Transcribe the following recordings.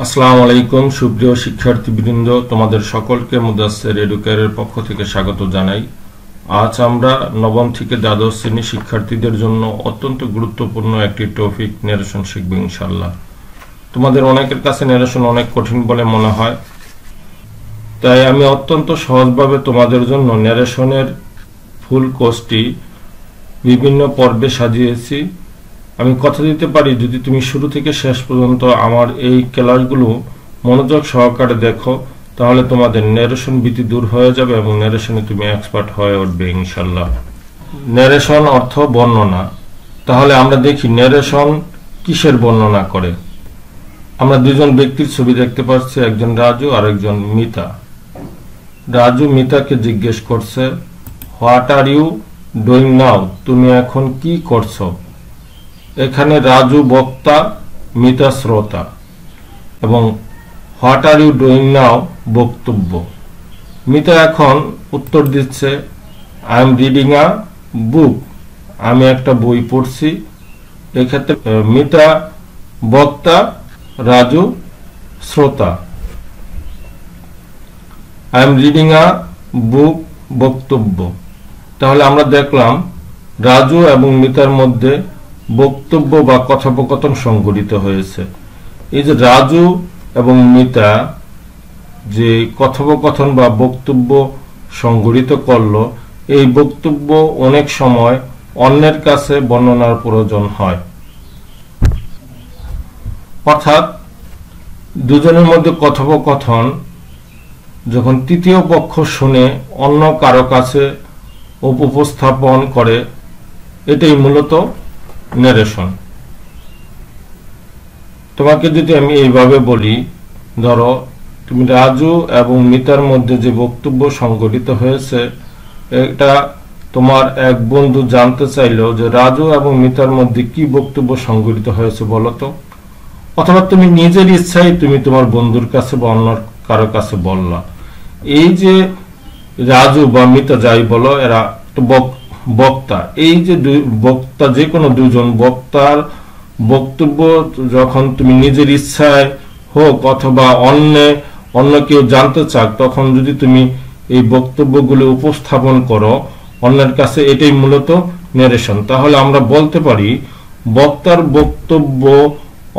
আসসালামু আলাইকুম সুপ্রিয় শিক্ষার্থীবৃন্দ, তোমাদের সকলকে মুদাসসির এডুকেয়ারের পক্ষ থেকে স্বাগত জানাই। আজ আমরা নবম থেকে দ্বাদশ শ্রেণীর শিক্ষার্থীদের জন্য অত্যন্ত গুরুত্বপূর্ণ একটি টপিক ন্যারেশন শিখব ইনশাআল্লাহ। তোমাদের অনেকের কাছে ন্যারেশন অনেক কঠিন বলে মনে হয়, তাই আমি অত্যন্ত সহজভাবে তোমাদের জন্য ন্যারেশনের ফুল কোর্সটি বিভিন্ন পর্বে সাজিয়েছি। আমি কথা দিতে পারি, যদি তুমি শুরু থেকে শেষ পর্যন্ত আমার এই ক্লাসগুলো মনোযোগ সহকারে দেখো, তাহলে তোমাদের ন্যারেশন ভীতি দূর হয়ে যাবে এবং ন্যারেশনে তুমি এক্সপার্ট হয়ে উঠবে ইনশাআল্লাহ। ন্যারেশন অর্থ বর্ণনা। তাহলে আমরা দেখি ন্যারেশন কিসের বর্ণনা করে। আমরা দুজন ব্যক্তির ছবি দেখতে পাচ্ছি, একজন রাজু আর একজন মিতা। রাজু মিতাকে জিজ্ঞেস করছে, what are you doing now, তুমি এখন কি করছো। এখানে রাজু বক্তা, মিতা শ্রোতা, এবং what are you doing now বক্তব্য। মিতা এখন উত্তর দিচ্ছে, I am reading a book, আমি একটা বই পড়ছি। এক্ষেত্রে মিতা বক্তা, রাজু শ্রোতা। I am reading a book বক্তব্য। তাহলে আমরা দেখলাম রাজু এবং মিতার মধ্যে বক্তব্য বা কথোপকথন সংঘটিত হয়েছে। এই যে রাজু এবং মিতা যে কথোপকথন বা বক্তব্য সংঘটিত করলো, এই বক্তব্য অনেক সময় অন্যের কাছে বর্ণনার প্রয়োজন হয়। অর্থাৎ দুজনের মধ্যে কথোপকথন যখন তৃতীয় পক্ষ শুনে অন্য কারো কাছে উপস্থাপন করে, এটাই মূলত ন্যারেশন। তোমাকে যদি আমি এইভাবে বলি, ধরো তুমি রাজু এবং মিতার মধ্যে যে বক্তব্য সংঘটিত হয়েছে, এটা তোমার এক বন্ধু জানতে চাইলো যে রাজু এবং মিতার মধ্যে কি বক্তব্য সংঘটিত হয়েছে বলো তো। অথবা তুমি নিজের ইচ্ছায় তুমি তোমার বন্ধুর কাছে বা অন্য কারো কাছে বললা। এই যে রাজু বা মিতা যাই বলো, এরা বক্তা। এই যে বক্তা, যে কোনো দুজন বক্তার বক্তব্য যখন তুমি নিজের ইচ্ছায় হোক অথবা অন্য কেউ জানতে চাক, তখন যদি তুমি এই বক্তব্যগুলো উপস্থাপন করো অন্যের কাছে, এটাই মূলত ন্যারেশন। তাহলে আমরা বলতে পারি বক্তার বক্তব্য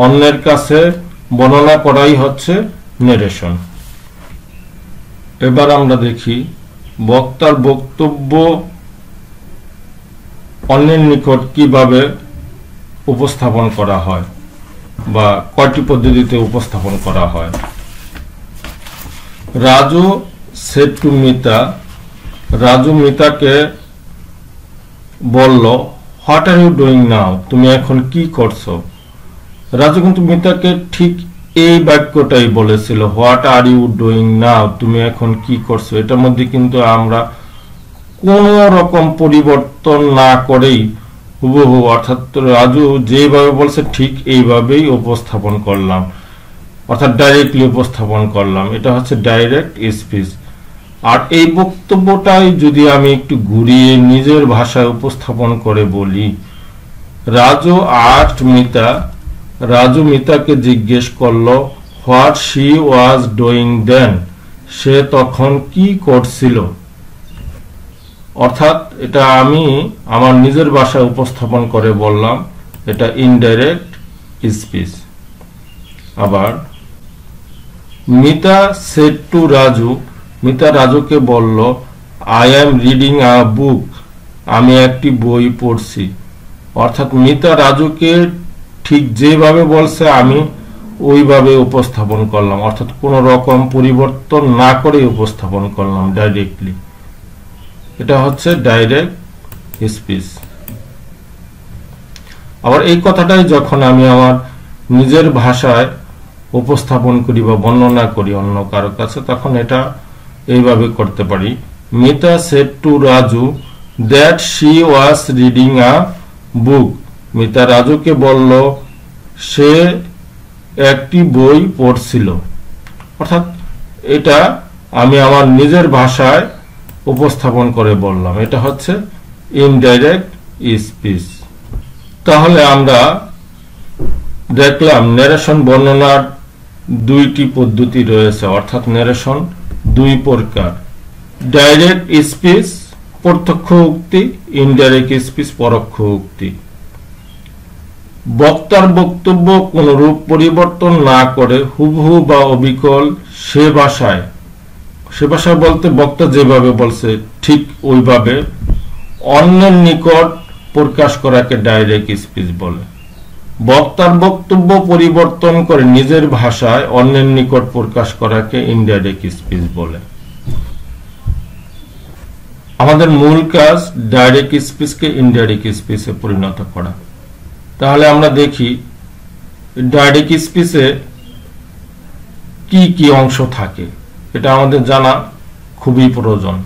অন্যের কাছে বর্ণনা করাই হচ্ছে ন্যারেশন। এবার আমরা দেখি বক্তার বক্তব্য অন্যের নিকট কিভাবে উপস্থাপন করা হয় বা কয়টি পদ্ধতিতে উপস্থাপন করা হয়। রাজু সেড টু মিতা, রাজু মিতাকে বলল, what are you doing now, তুমি এখন কি করছো। রাজু কিন্তু মিতাকে ঠিক এই বাক্যটাই বলেছিল, what are you doing now, তুমি এখন কি করছো। এটার মধ্যে কিন্তু আমরা কোন রকম পরিবর্তন না করেই হুবহু, অর্থাৎ রাজু যেভাবে বলছে ঠিক এইভাবেই উপস্থাপন করলাম, অর্থাৎ ডাইরেক্টলি উপস্থাপন করলাম। এটা হচ্ছে ডাইরেক্ট স্পিচ। আর এই বক্তব্যটাই যদি আমি একটু ঘুরিয়ে নিজের ভাষায় উপস্থাপন করে বলি, রাজু আস্কড মিতা, রাজু মিতাকে জিজ্ঞেস করলো, হোয়াট শি ওয়াজ ডুইং দেন, সে তখন কি করছিল। অর্থাৎ এটা আমি আমার নিজের ভাষায় উপস্থাপন করে বললাম, এটা ইনডাইরেক্ট স্পিচ। আবার মিতা সেড টু রাজু, মিতা রাজুকে বলল, I am reading a book, আমি একটি বই পড়ছি। অর্থাৎ মিতা রাজুকে ঠিক যেভাবে বলছে আমি ওইভাবে উপস্থাপন করলাম, অর্থাৎ কোন রকম পরিবর্তন না করে উপস্থাপন করলাম ডাইরেক্টলি। এটা হচ্ছে ডাইরেক্ট স্পিচ। আবার এই কথাটাই যখন আমি আমার নিজের ভাষায় উপস্থাপন করি বা বর্ণনা করি অন্য কারো কাছে, তখন এটা এইভাবে করতে পারি, Mita said to Raju that she was reading a book, Mita রাজুকে বলল সে একটি বই পড়ছিল। অর্থাৎ এটা আমি আমার নিজের ভাষায় উপস্থাপন করে বললাম, এটা হচ্ছে ইনডাইরেক্ট স্পিচ। তাহলে আমরা দেখলাম ন্যারেশন বর্ণনার দুইটি পদ্ধতি রয়েছে, অর্থাৎ ন্যারেশন দুই প্রকার। ডাইরেক্ট স্পিচ প্রত্যক্ষ উক্তি, ইনডাইরেক্ট স্পিচ পরোক্ষ উক্তি। বক্তার বক্তব্য কোন রূপ পরিবর্তন না করে হুবহু বা অবিকল সে ভাষায় বলতে বক্তা যেভাবে বলছে ঠিক ওইভাবে অন্যের নিকট প্রকাশ করাকে ডাইরেক্ট স্পিচ বলে। বক্তার বক্তব্য পরিবর্তন করে নিজের ভাষায় অন্যের নিকট প্রকাশ করাকে ইনডাইরেক্ট স্পিচ বলে। আমাদের মূল কাজ ডাইরেক্ট স্পিচকে ইনডাইরেক্ট স্পিচে পরিণত করা। তাহলে আমরা দেখি ডাইরেক্ট স্পিচে কি কি অংশ থাকে, এটা আমাদের জানা খুবই প্রয়োজন।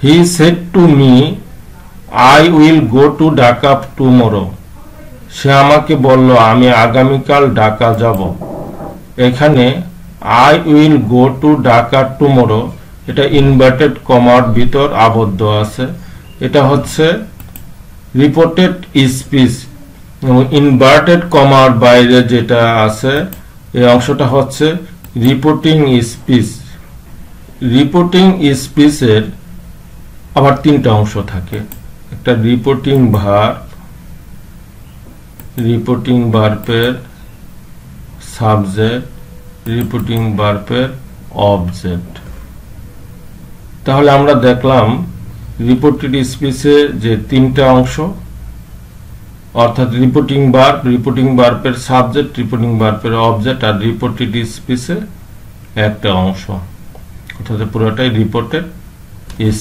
He said to me I will go to Dhaka tomorrow. সে আমাকে বলল আমি আগামীকাল ঢাকা যাব। এখানে I will go to Dhaka tomorrow, এটা ইনভার্টেড কমার ভিতর আবদ্ধ আছে। এটা হচ্ছে রিপোর্টেড স্পিচ। ইনভার্টেড কমার বাইরে যেটা আছে এই অংশটা হচ্ছে রিপোর্টিং স্পিচ। রিপোর্টিং স্পিচের আবার তিনটা অংশ থাকে, একটা রিপোর্টিং ভার্ব, রিপোর্টিং ভার্বের সাবজেক্ট, রিপোর্টিং ভার্বের অবজেক্ট। তাহলে আমরা দেখলাম রিপোর্টেড স্পিচে যে তিনটা অংশ, অর্থাৎ রিপোর্টিং ভার্ব, রিপোর্টিং ভার্বের সাবজেক্ট, রিপোর্টিং ভার্বের অবজেক্ট, আর রিপোর্টেড স্পিচে একটা অংশ, অর্থাৎ পুরোটাই রিপোর্টেড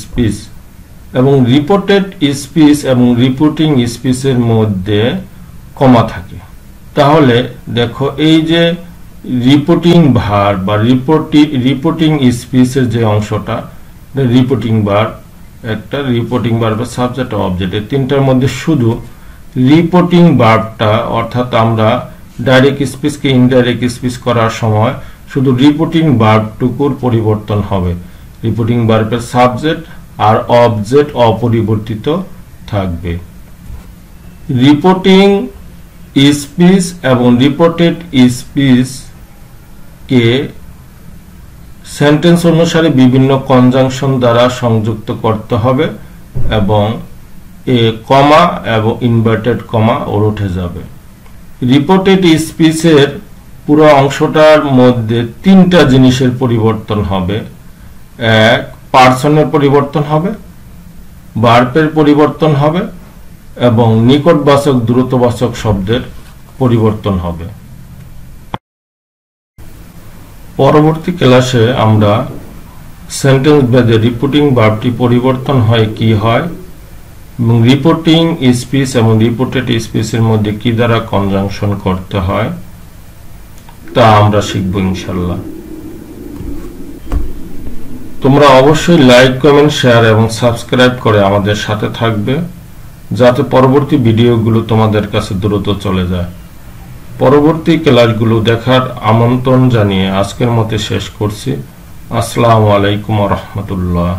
স্পিচ। এবং রিপোর্টেড স্পিচ এবং রিপোর্টিং স্পিচের মধ্যে কমা থাকে। তাহলে দেখো এই যে রিপোর্টিং ভার্ব বা রিপোর্টিং স্পিচের যে অংশটা, রিপোর্টিং ভার্ব একটা, রিপোর্টিং ভার্বের সাবজেক্ট অবজেক্ট, এই তিনটার মধ্যে শুধু রিপোর্টিং ভার্বটা, অর্থাৎ আমরা ডাইরেক্ট স্পিচকে ইনডাইরেক্ট স্পিচ করার সময় শুধু রিপোর্টিং ভার্বটুকুর পরিবর্তন হবে। রিপোর্টিং ভার্বের সাবজেক্ট আর অবজেক্ট অপরিবর্তিত থাকবে। রিপোর্টিং স্পিচ এবং রিপোর্টেড স্পিচ কে সেন্টেন্স অনুসারে বিভিন্ন কনজাংশন দ্বারা সংযুক্ত করতে হবে এবং এ কমা এবং ইনভার্টেড কমা ওর উঠে যাবে। রিপোর্টেড স্পিচের পুরো অংশটার মধ্যে তিনটা জিনিসের পরিবর্তন হবে। এক, পার্সনের পরিবর্তন হবে, ভার্বের পরিবর্তন হবে এবং নিকটবাচক দ্রুতবাচক শব্দের পরিবর্তন হবে। পরবর্তী ক্লাসে আমরা সেন্টেন্স ভেদে রিপোর্টিং ভার্বটি পরিবর্তন হয় কি হয় এবং রিপোর্টিং স্পিচ এবং রিপোর্টেড স্পিচের মধ্যে কি দ্বারা কনজাংশন করতে হয় তা আমরা শিখব ইনশাআল্লাহ। তোমরা অবশ্যই লাইক, কমেন্ট, শেয়ার এবং সাবস্ক্রাইব করে আমাদের সাথে থাকবে, যাতে পরবর্তী ভিডিওগুলো তোমাদের কাছে দ্রুত চলে যায়। পরবর্তী ক্লাসগুলো দেখার আমন্ত্রণ জানিয়ে আজকের মতো শেষ করছি। আসসালামু আলাইকুম ওয়া রাহমাতুল্লাহ।